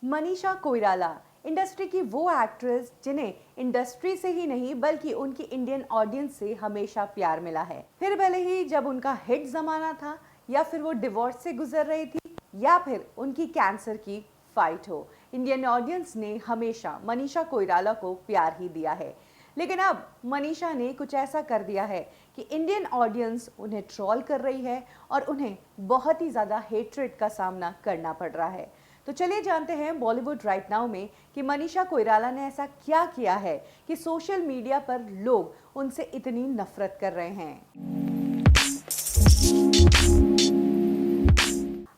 Manisha Koirala industry की वो actress जिन्हें इंडस्ट्री से ही नहीं बल्कि उनकी इंडियन ऑडियंस से हमेशा प्यार मिला है। फिर भले ही जब उनका हिट जमाना था या फिर वो डिवोर्स से गुजर रही थी या फिर उनकी कैंसर की फाइट हो, इंडियन ऑडियंस ने हमेशा मनीषा कोइराला को प्यार ही दिया है। लेकिन अब मनीषा ने कुछ ऐसा कर दिया है कि इंडियन ऑडियंस उन्हें ट्रोल कर रही है और उन्हें बहुत ही ज़्यादा हेट्रेड का सामना करना पड़ रहा है। तो चलिए जानते हैं बॉलीवुड राइट नाउ में कि मनीषा कोइराला ने ऐसा क्या किया है कि सोशल मीडिया पर लोग उनसे इतनी नफरत कर रहे हैं।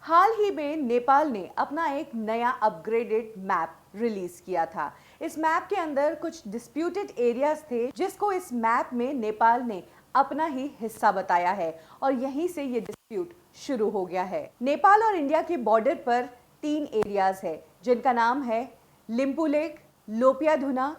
हाल ही में नेपाल ने अपना एक नया अपग्रेडेड मैप रिलीज किया था। इस मैप के अंदर कुछ डिस्प्यूटेड एरियाज थे जिसको इस मैप में नेपाल ने अपना ही हिस्सा बताया है और यहीं से ये डिस्प्यूट शुरू हो गया है। नेपाल और इंडिया के बॉर्डर पर 3 एरियाज है जिनका नाम है लिम्पू लेक, लोपियाधुना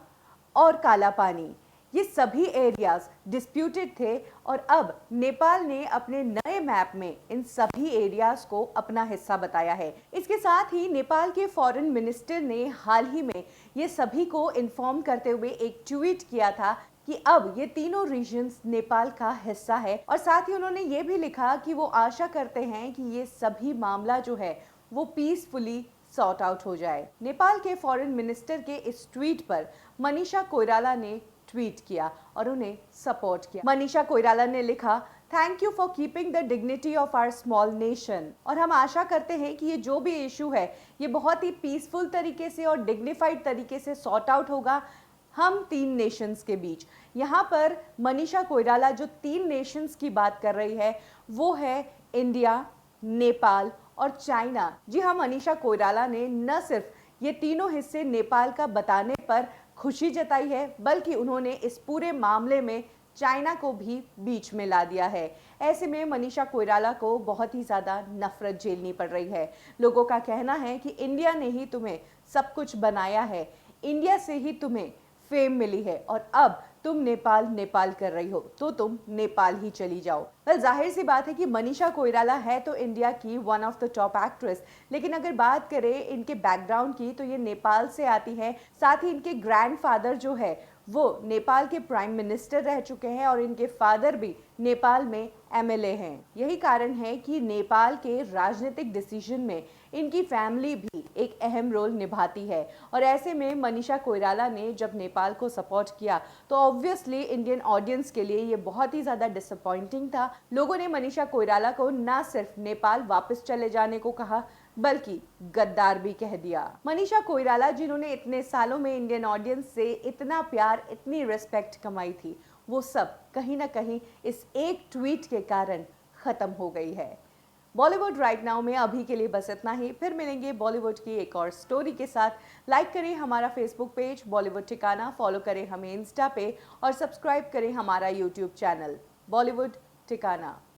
और काला पानी। ये सभी एरियाज डिस्प्यूटेड थे और अब नेपाल ने अपने नए मैप में इन सभी एरियाज को अपना हिस्सा बताया है। इसके साथ ही नेपाल के फॉरेन मिनिस्टर ने हाल ही में ये सभी को इन्फॉर्म करते हुए एक ट्वीट किया था कि अब ये तीनों रीजन्स नेपाल का हिस्सा है और साथ ही उन्होंने ये भी लिखा कि वो आशा करते हैं कि ये सभी मामला जो है वो पीसफुली सॉर्ट आउट हो जाए। नेपाल के फॉरेन मिनिस्टर के इस ट्वीट पर मनीषा कोइराला ने ट्वीट किया और उन्हें सपोर्ट किया। मनीषा कोइराला ने लिखा, thank you for keeping the dignity of our small nation. और हम आशा करते हैं कि ये जो भी इशू है ये बहुत ही पीसफुल तरीके से और डिग्निफाइड तरीके से सॉर्ट आउट होगा हम 3 नेशंस के बीच। यहाँ पर मनीषा कोइराला जो 3 नेशंस की बात कर रही है वो है इंडिया, नेपाल और चाइना। जी हाँ, मनीषा कोइराला ने न सिर्फ ये तीनों हिस्से नेपाल का बताने पर खुशी जताई है बल्कि उन्होंने इस पूरे मामले में चाइना को भी बीच में ला दिया है। ऐसे में मनीषा कोइराला को बहुत ही ज़्यादा नफरत झेलनी पड़ रही है। लोगों का कहना है कि इंडिया ने ही तुम्हें सब कुछ बनाया है, इंडिया से ही तुम्हें फेम मिली है और अब तुम नेपाल कर रही हो तो तुम नेपाल ही चली जाओ। वेल, जाहिर सी बात है कि मनीषा कोइराला है तो इंडिया की one of the top actress, लेकिन अगर बात करें इनके बैकग्राउंड की तो ये नेपाल से आती है। साथ ही इनके ग्रैंडफादर जो है वो नेपाल के प्राइम मिनिस्टर रह चुके हैं और इनके फादर भी नेपाल में एमएलए हैं। यही कारण है कि नेपाल के राजनीतिक डिसीजन में इनकी फैमिली भी एक अहम रोल निभाती है और ऐसे में मनीषा कोइराला ने जब नेपाल को सपोर्ट किया तो ऑब्वियसली इंडियन ऑडियंस के लिए ये बहुत ही ज़्यादा डिसअपॉइंटिंग था। लोगों ने मनीषा कोइराला को ना सिर्फ नेपाल वापस चले जाने को कहा बल्कि गद्दार भी कह दिया। मनीषा कोइराला जिन्होंने इतने सालों में इंडियन ऑडियंस से इतना प्यार, इतनी रिस्पेक्ट कमाई थी, वो सब कहीं ना कहीं इस एक ट्वीट के कारण खत्म हो गई है। बॉलीवुड राइट नाउ में अभी के लिए बस इतना ही। फिर मिलेंगे बॉलीवुड की एक और स्टोरी के साथ। लाइक करें हमारा फेसबुक पेज बॉलीवुड ठिकाना, फॉलो करें हमें इंस्टा पे और सब्सक्राइब करें हमारा यूट्यूब चैनल बॉलीवुड ठिकाना।